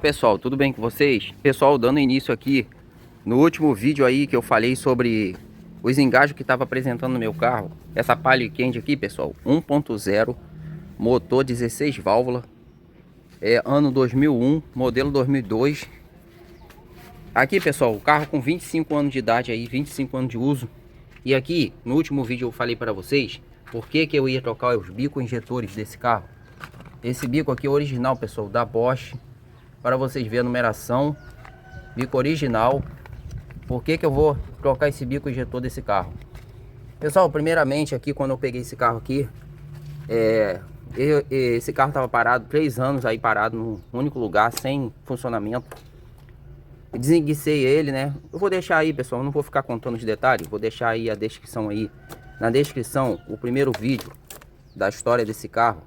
Pessoal, tudo bem com vocês? Pessoal, dando início aqui no último vídeo aí que eu falei sobre os engasgos que estava apresentando no meu carro. Essa Palio Candy aqui, pessoal, 1.0, motor 16 válvulas, ano 2001, modelo 2002. Aqui, pessoal, o carro com 25 anos de idade aí, 25 anos de uso. E aqui, no último vídeo eu falei para vocês por que eu ia trocar os bicos injetores desse carro. Esse bico aqui é original, pessoal, da Bosch. Para vocês verem a numeração, bico original. Por que eu vou trocar esse bico injetor desse carro? Pessoal, primeiramente aqui, quando eu peguei esse carro aqui, esse carro estava parado 3 anos aí, parado num único lugar, sem funcionamento. Desenguicei ele, né? Eu vou deixar aí, pessoal, não vou ficar contando os detalhes, vou deixar aí a descrição aí, na descrição, o primeiro vídeo da história desse carro,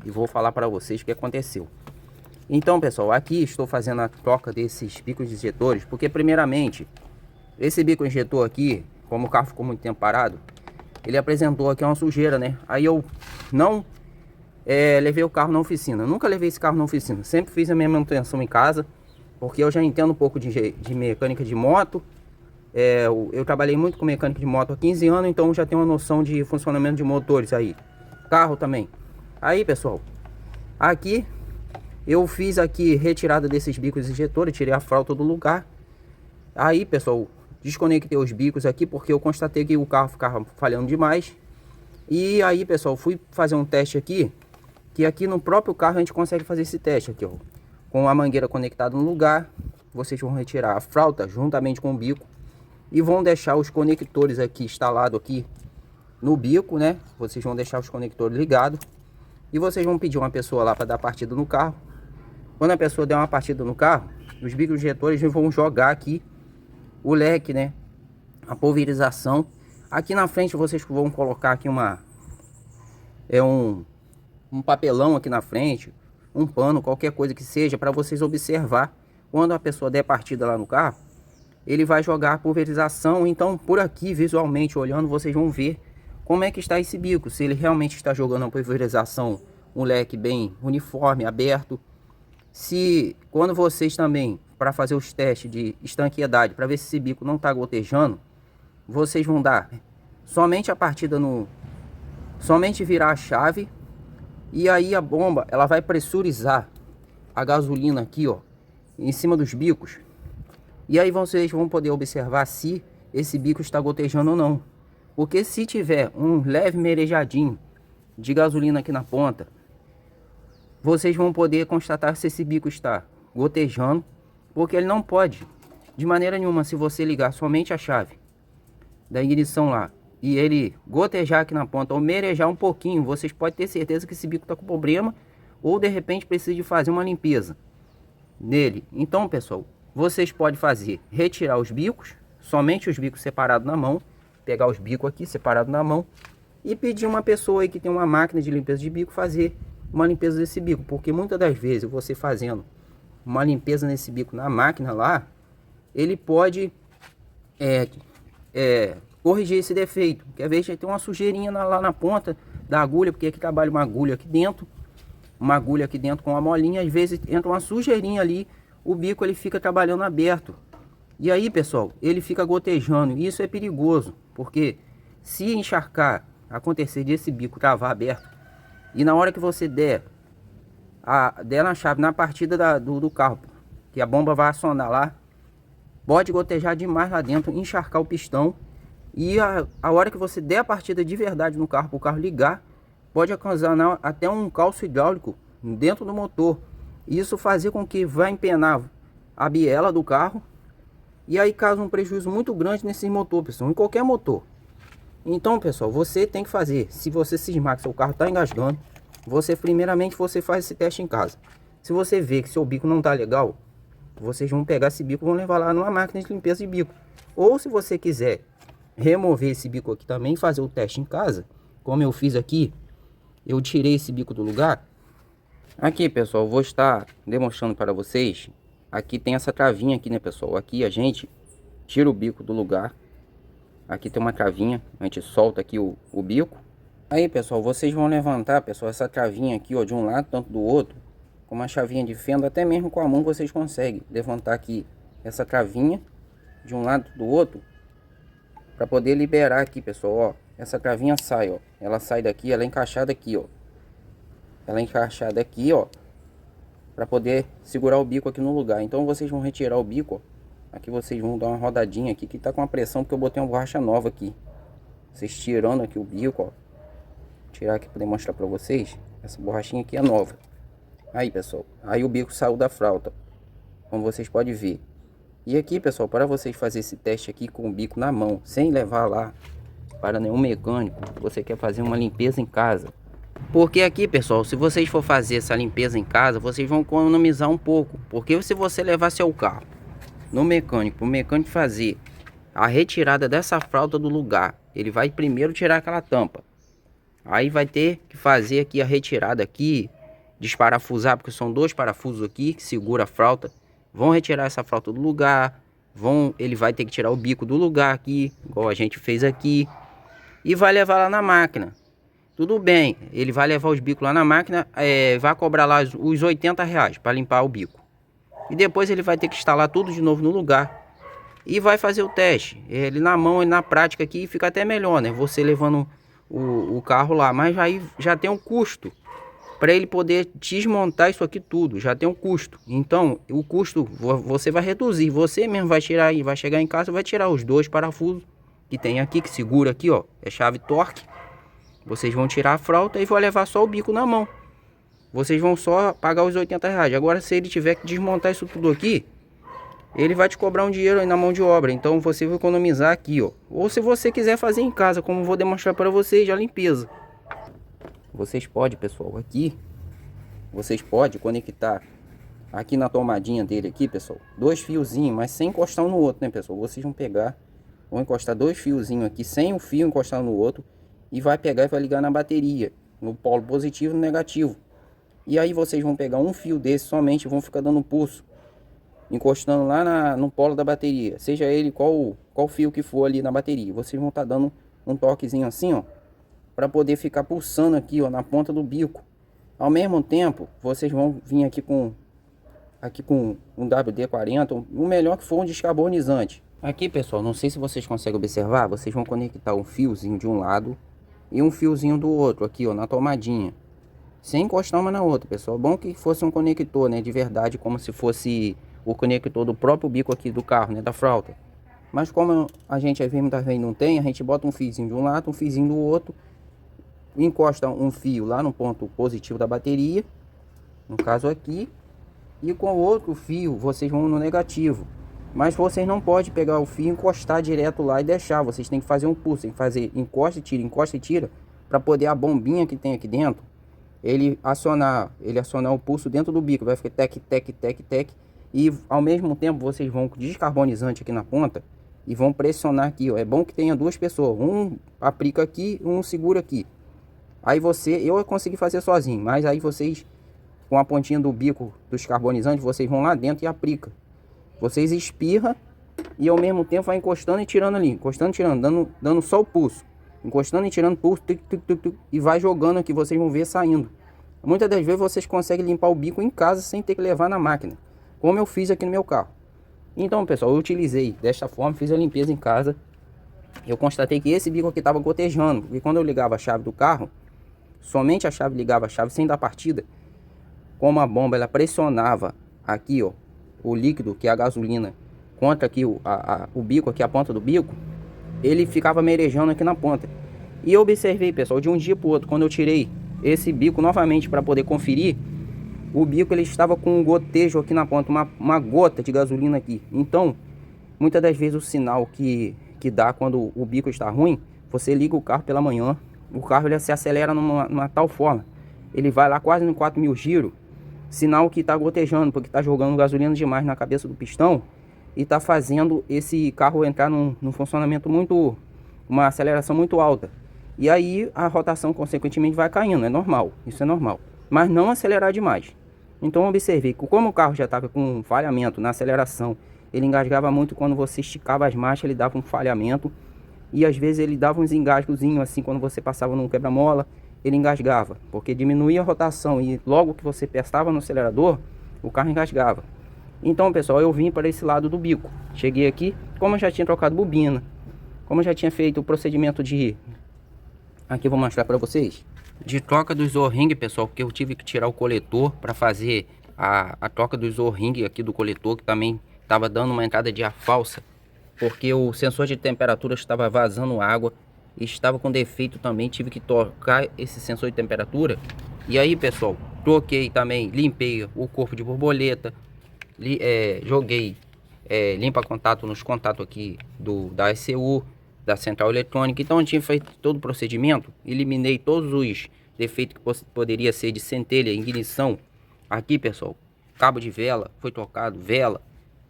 e vou falar para vocês o que aconteceu. Então, pessoal, aqui estou fazendo a troca desses bicos injetores, porque primeiramente, esse bico injetor aqui, como o carro ficou muito tempo parado, ele apresentou aqui uma sujeira, né? Aí eu não levei o carro na oficina, nunca levei esse carro na oficina, sempre fiz a minha manutenção em casa, porque eu já entendo um pouco de mecânica de moto. Eu trabalhei muito com mecânica de moto há 15 anos, então já tenho uma noção de funcionamento de motores aí, carro também. Aí, pessoal, aqui eu fiz aqui retirada desses bicos injetores, tirei a fralda do lugar. Aí, pessoal, desconectei os bicos aqui porque eu constatei que o carro ficava falhando demais. E aí, pessoal, fui fazer um teste aqui, que aqui no próprio carro a gente consegue fazer esse teste aqui, ó, com a mangueira conectada no lugar. Vocês vão retirar a fralda juntamente com o bico e vão deixar os conectores aqui instalados aqui no bico, né? Vocês vão deixar os conectores ligados e vocês vão pedir uma pessoa lá para dar partida no carro. Quando a pessoa der uma partida no carro, os bicos injetores vão jogar aqui o leque, né? A pulverização. Aqui na frente vocês vão colocar aqui um papelão aqui na frente, um pano, qualquer coisa que seja, para vocês observar. Quando a pessoa der partida lá no carro, ele vai jogar a pulverização. Então, por aqui, visualmente olhando, vocês vão ver como é que está esse bico. Se ele realmente está jogando a pulverização, um leque bem uniforme, aberto. Se quando vocês também, para fazer os testes de estanqueidade, para ver se esse bico não está gotejando, vocês vão dar somente a partida somente virar a chave, e aí a bomba ela vai pressurizar a gasolina aqui, ó, em cima dos bicos. E aí vocês vão poder observar se esse bico está gotejando ou não. Porque se tiver um leve merejadinho de gasolina aqui na ponta, vocês vão poder constatar se esse bico está gotejando, porque ele não pode, de maneira nenhuma, se você ligar somente a chave da ignição lá e ele gotejar aqui na ponta ou merejar um pouquinho, vocês podem ter certeza que esse bico está com problema, ou de repente precisa de fazer uma limpeza nele. Então, pessoal, vocês podem fazer, retirar os bicos, somente os bicos separados na mão, pegar os bicos aqui separados na mão e pedir uma pessoa aí que tem uma máquina de limpeza de bico fazer uma limpeza desse bico, porque muitas das vezes você fazendo uma limpeza nesse bico na máquina lá, ele pode corrigir esse defeito, que às vezes tem uma sujeirinha lá na ponta da agulha, porque aqui trabalha uma agulha aqui dentro com uma molinha, às vezes entra uma sujeirinha ali, o bico ele fica trabalhando aberto, e aí, pessoal, ele fica gotejando, e isso é perigoso, porque se encharcar, acontecer desse bico travar aberto, e na hora que você der na chave, na partida do carro, que a bomba vai acionar lá, pode gotejar demais lá dentro, encharcar o pistão. E a hora que você der a partida de verdade no carro, para o carro ligar, pode ocasionar até um calço hidráulico dentro do motor. Isso fazer com que vá empenar a biela do carro. E aí causa um prejuízo muito grande nesse motor, pessoal, em qualquer motor. Então, pessoal, você tem que fazer, se você cismar que seu carro está engasgando, primeiramente você faz esse teste em casa. Se você vê que seu bico não está legal, vocês vão pegar esse bico e vão levar lá numa máquina de limpeza de bico. Ou se você quiser remover esse bico aqui também, fazer o teste em casa, como eu fiz aqui, eu tirei esse bico do lugar. Aqui, pessoal, vou estar demonstrando para vocês. Aqui tem essa travinha aqui, né, pessoal? Aqui a gente tira o bico do lugar. Aqui tem uma travinha, a gente solta aqui o bico. Aí, pessoal, vocês vão levantar, pessoal, essa travinha aqui, ó, de um lado, tanto do outro, com uma chavinha de fenda, até mesmo com a mão vocês conseguem levantar aqui essa travinha de um lado do outro para poder liberar aqui, pessoal, ó. Essa travinha sai, ó, ela sai daqui, ela é encaixada aqui, ó, ela é encaixada aqui, ó, para poder segurar o bico aqui no lugar. Então vocês vão retirar o bico, ó. Aqui vocês vão dar uma rodadinha aqui que tá com a pressão porque eu botei uma borracha nova aqui. Vocês tirando aqui o bico, ó, tirar aqui para demonstrar para vocês. Essa borrachinha aqui é nova. Aí, pessoal, aí o bico saiu da fralda, como vocês podem ver. E aqui, pessoal, para vocês fazer esse teste aqui com o bico na mão, sem levar lá para nenhum mecânico, você quer fazer uma limpeza em casa. Porque aqui, pessoal, se vocês for fazer essa limpeza em casa, vocês vão economizar um pouco. Porque se você levar seu carro no mecânico, para o mecânico fazer a retirada dessa fralda do lugar, ele vai primeiro tirar aquela tampa. Aí vai ter que fazer aqui a retirada aqui, desparafusar, porque são dois parafusos aqui que segura a fralda. Vão retirar essa fralda do lugar, ele vai ter que tirar o bico do lugar aqui, igual a gente fez aqui, e vai levar lá na máquina. Tudo bem, ele vai levar os bicos lá na máquina, vai cobrar lá os R$80 para limpar o bico. E depois ele vai ter que instalar tudo de novo no lugar e vai fazer o teste. Ele na mão e na prática aqui fica até melhor, né? Você levando o carro lá, mas aí já tem um custo para ele poder desmontar isso aqui tudo, já tem um custo. Então o custo você vai reduzir, você mesmo vai tirar aí, vai chegar em casa, vai tirar os dois parafusos que tem aqui, que segura aqui, ó, é chave torque. Vocês vão tirar a fralda e vão levar só o bico na mão. Vocês vão só pagar os R$80. Agora se ele tiver que desmontar isso tudo aqui, ele vai te cobrar um dinheiro aí na mão de obra. Então você vai economizar aqui, ó. Ou se você quiser fazer em casa, como eu vou demonstrar para vocês a limpeza. Vocês podem, pessoal, aqui, vocês podem conectar aqui na tomadinha dele aqui, pessoal, dois fiozinhos, mas sem encostar um no outro, né, pessoal? Vocês vão pegar, vão encostar dois fiozinhos aqui, sem o fio encostar no outro, e vai pegar e vai ligar na bateria, no polo positivo e no negativo. E aí vocês vão pegar um fio desse somente, vão ficar dando pulso, encostando lá no polo da bateria, seja ele qual fio que for ali na bateria. Vocês vão estar dando um toquezinho assim, ó, para poder ficar pulsando aqui, ó, na ponta do bico. Ao mesmo tempo, vocês vão vir aqui com um WD-40, o melhor que for um descarbonizante. Aqui, pessoal, não sei se vocês conseguem observar, vocês vão conectar um fiozinho de um lado e um fiozinho do outro aqui, ó, na tomadinha, sem encostar uma na outra, pessoal. Bom que fosse um conector, né, de verdade, como se fosse o conector do próprio bico aqui do carro, né, da fralda. Mas como a gente às vezes muitas vezes não tem, a gente bota um fiozinho de um lado, um fiozinho do outro, encosta um fio lá no ponto positivo da bateria, no caso aqui, e com o outro fio vocês vão no negativo. Mas vocês não podem pegar o fio e encostar direto lá e deixar. Vocês têm que fazer um pulso, tem que fazer encosta e tira, para poder a bombinha que tem aqui dentro, ele acionar o pulso dentro do bico, vai ficar tec, tec, tec, tec, e ao mesmo tempo vocês vão com descarbonizante aqui na ponta e vão pressionar aqui, ó. É bom que tenha duas pessoas, um aplica aqui, um segura aqui. Aí eu consegui fazer sozinho, mas aí vocês, com a pontinha do bico dos carbonizantes, vocês vão lá dentro e aplica. Vocês espirram e ao mesmo tempo vai encostando e tirando ali, encostando e tirando, dando só o pulso. Encostando e tirando pulso, e vai jogando aqui, vocês vão ver saindo. Muitas das vezes vocês conseguem limpar o bico em casa sem ter que levar na máquina, como eu fiz aqui no meu carro. Então, pessoal, eu utilizei desta forma, fiz a limpeza em casa. Eu constatei que esse bico aqui estava gotejando, porque quando eu ligava a chave do carro, somente a chave ligava a chave sem dar partida, como a bomba ela pressionava aqui, ó, o líquido, que é a gasolina, contra aqui o bico, aqui a ponta do bico, ele ficava merejando aqui na ponta. E eu observei, pessoal, de um dia para o outro, quando eu tirei esse bico novamente para poder conferir, o bico ele estava com um gotejo aqui na ponta, uma gota de gasolina aqui. Então, muitas das vezes o sinal que dá quando o bico está ruim, você liga o carro pela manhã, o carro ele se acelera numa tal forma, ele vai lá quase em 4.000 giros, sinal que está gotejando, porque está jogando gasolina demais na cabeça do pistão e está fazendo esse carro entrar num funcionamento uma aceleração muito alta. E aí a rotação consequentemente vai caindo, é normal, isso é normal, mas não acelerar demais. Então observei que como o carro já estava com um falhamento na aceleração, ele engasgava muito quando você esticava as marchas, ele dava um falhamento, e às vezes ele dava uns engasgozinhos assim quando você passava num quebra-mola, ele engasgava, porque diminuía a rotação e logo que você apertava no acelerador, o carro engasgava. Então, pessoal, eu vim para esse lado do bico. Cheguei aqui, como eu já tinha trocado bobina, como eu já tinha feito o procedimento de... Aqui eu vou mostrar para vocês. De troca do O-ring, pessoal, porque eu tive que tirar o coletor para fazer a troca do O-ring aqui do coletor, que também estava dando uma entrada de ar falsa, porque o sensor de temperatura estava vazando água e estava com defeito também. Tive que trocar esse sensor de temperatura. E aí, pessoal, troquei também, limpei o corpo de borboleta, joguei limpa contato nos contatos aqui da ECU, da central eletrônica. Então eu tinha feito todo o procedimento, eliminei todos os defeitos que poderia ser de centelha, ignição. Aqui, pessoal, cabo de vela foi trocado, vela.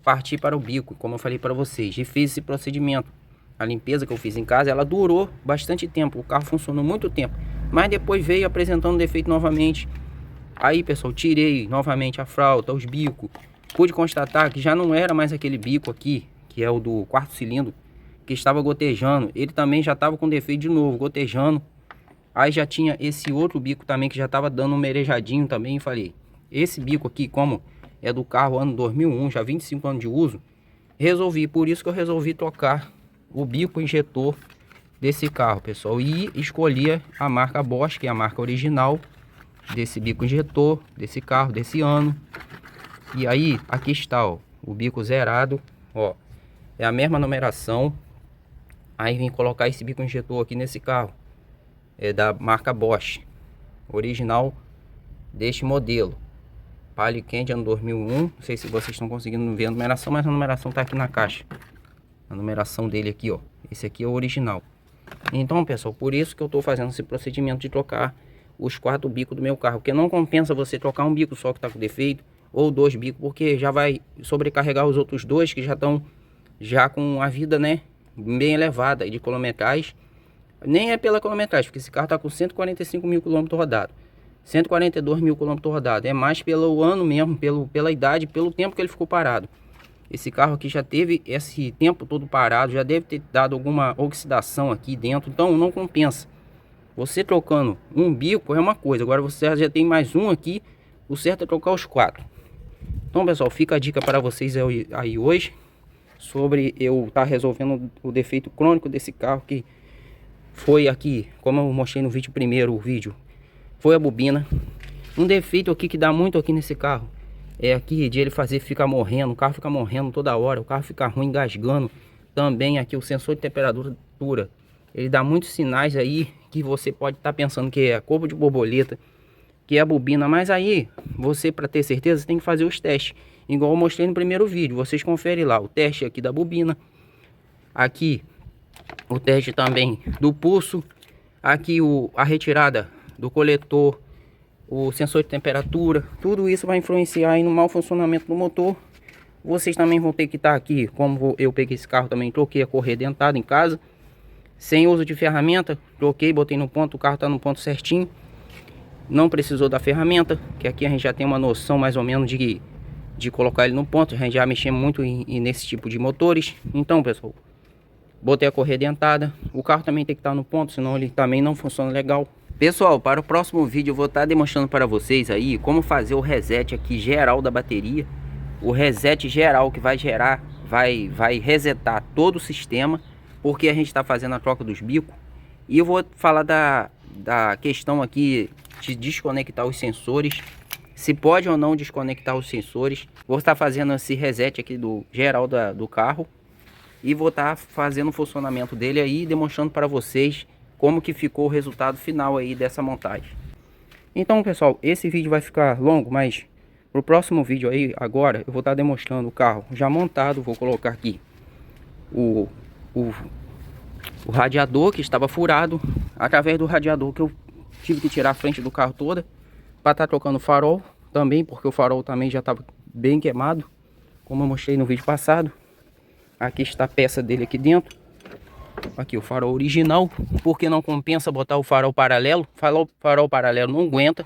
Parti para o bico, como eu falei para vocês, e fiz esse procedimento. A limpeza que eu fiz em casa, ela durou bastante tempo, o carro funcionou muito tempo, mas depois veio apresentando defeito novamente. Aí, pessoal, tirei novamente a fralda, os bicos. Pude constatar que já não era mais aquele bico aqui, que é o do quarto cilindro, que estava gotejando. Ele também já estava com defeito de novo, gotejando. Aí já tinha esse outro bico também que já estava dando um merejadinho também. Falei, esse bico aqui, como é do carro ano 2001, já 25 anos de uso, resolvi. Por isso que eu resolvi trocar o bico injetor desse carro, pessoal. E escolhi a marca Bosch, que é a marca original desse bico injetor, desse carro, desse ano. E aí, aqui está, ó, o bico zerado, ó, é a mesma numeração. Aí vim colocar esse bico injetor aqui nesse carro, é da marca Bosch, original deste modelo. Palio Candy ano 2001, não sei se vocês estão conseguindo ver a numeração, mas a numeração tá aqui na caixa. A numeração dele aqui, ó, esse aqui é o original. Então, pessoal, por isso que eu tô fazendo esse procedimento de trocar os 4 bicos do meu carro, porque não compensa você trocar um bico só que tá com defeito, ou 2 bicos, porque já vai sobrecarregar os outros 2 que já estão com a vida, né, bem elevada de quilometragem. Nem é pela quilometragem, porque esse carro tá com 145 mil quilômetros rodados, 142 mil quilômetros rodados. É mais pelo ano mesmo, pela idade, pelo tempo que ele ficou parado. Esse carro aqui já teve esse tempo todo parado, já deve ter dado alguma oxidação aqui dentro, então não compensa. Você trocando um bico é uma coisa, agora você já tem mais um aqui, o certo é trocar os 4. Então, pessoal, fica a dica para vocês aí hoje, sobre eu estar resolvendo o defeito crônico desse carro, que foi aqui, como eu mostrei no vídeo primeiro, foi a bobina. Um defeito aqui que dá muito aqui nesse carro é aqui de ele ficar morrendo, o carro fica morrendo toda hora, o carro fica ruim, engasgando. Também aqui o sensor de temperatura, ele dá muitos sinais aí que você pode estar pensando que é a corpo de borboleta, que é a bobina, mas aí você, para ter certeza, tem que fazer os testes, igual eu mostrei no primeiro vídeo. Vocês conferem lá o teste aqui da bobina, aqui o teste também do pulso, aqui a retirada do coletor, o sensor de temperatura. Tudo isso vai influenciar aí no mau funcionamento do motor. Vocês também vão ter que estar aqui, como eu peguei esse carro também, troquei a correia dentada em casa, sem uso de ferramenta, troquei, botei no ponto, o carro está no ponto certinho. Não precisou da ferramenta, que aqui a gente já tem uma noção mais ou menos de colocar ele no ponto. A gente já mexeu muito nesse tipo de motores. Então, pessoal, botei a correia dentada. O carro também tem que estar no ponto, senão ele também não funciona legal. Pessoal, para o próximo vídeo eu vou estar demonstrando para vocês aí como fazer o reset aqui geral da bateria. O reset geral que vai gerar, vai resetar todo o sistema, porque a gente está fazendo a troca dos bicos. E eu vou falar da questão aqui de desconectar os sensores, se pode ou não desconectar os sensores. Vou estar fazendo esse reset aqui do geral do carro e vou estar fazendo o funcionamento dele aí, demonstrando para vocês como que ficou o resultado final aí dessa montagem. Então, pessoal, esse vídeo vai ficar longo, mas pro próximo vídeo aí, agora, eu vou estar demonstrando o carro já montado. Vou colocar aqui o radiador que estava furado, através do radiador que eu tive que tirar a frente do carro toda, para estar trocando o farol também, porque o farol também já estava bem queimado, como eu mostrei no vídeo passado. Aqui está a peça dele aqui dentro. Aqui o farol original, porque não compensa botar o farol paralelo. Farol paralelo não aguenta.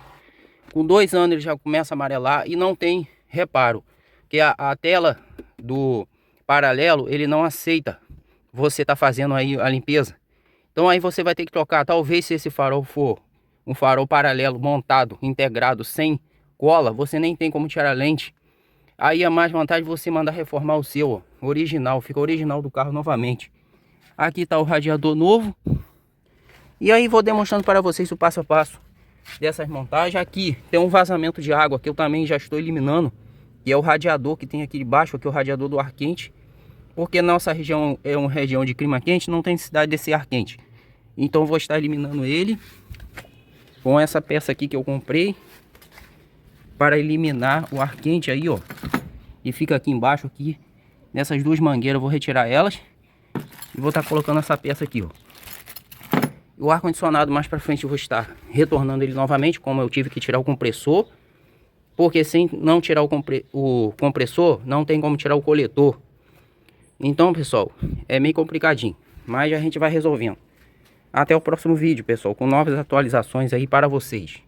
Com 2 anos ele já começa a amarelar e não tem reparo, que a tela do paralelo ele não aceita você tá fazendo aí a limpeza. Então aí você vai ter que trocar. Talvez, se esse farol for um farol paralelo montado, integrado, sem cola, você nem tem como tirar a lente. Aí é mais vantagem você mandar reformar o seu, ó, original, fica original do carro novamente. Aqui tá o radiador novo. E aí vou demonstrando para vocês o passo a passo dessas montagens. Aqui tem um vazamento de água que eu também já estou eliminando, que é o radiador que tem aqui debaixo, aqui é o radiador do ar quente. Porque nossa região é uma região de clima quente, não tem necessidade desse ar quente. Então vou estar eliminando ele com essa peça aqui que eu comprei, para eliminar o ar quente aí, ó. E fica aqui embaixo, aqui nessas duas mangueiras, eu vou retirar elas e vou estar colocando essa peça aqui, ó. O ar condicionado mais para frente eu vou estar retornando ele novamente, como eu tive que tirar o compressor, porque sem não tirar o compressor, não tem como tirar o coletor. Então, pessoal, é meio complicadinho, mas a gente vai resolvendo. Até o próximo vídeo, pessoal, com novas atualizações aí para vocês.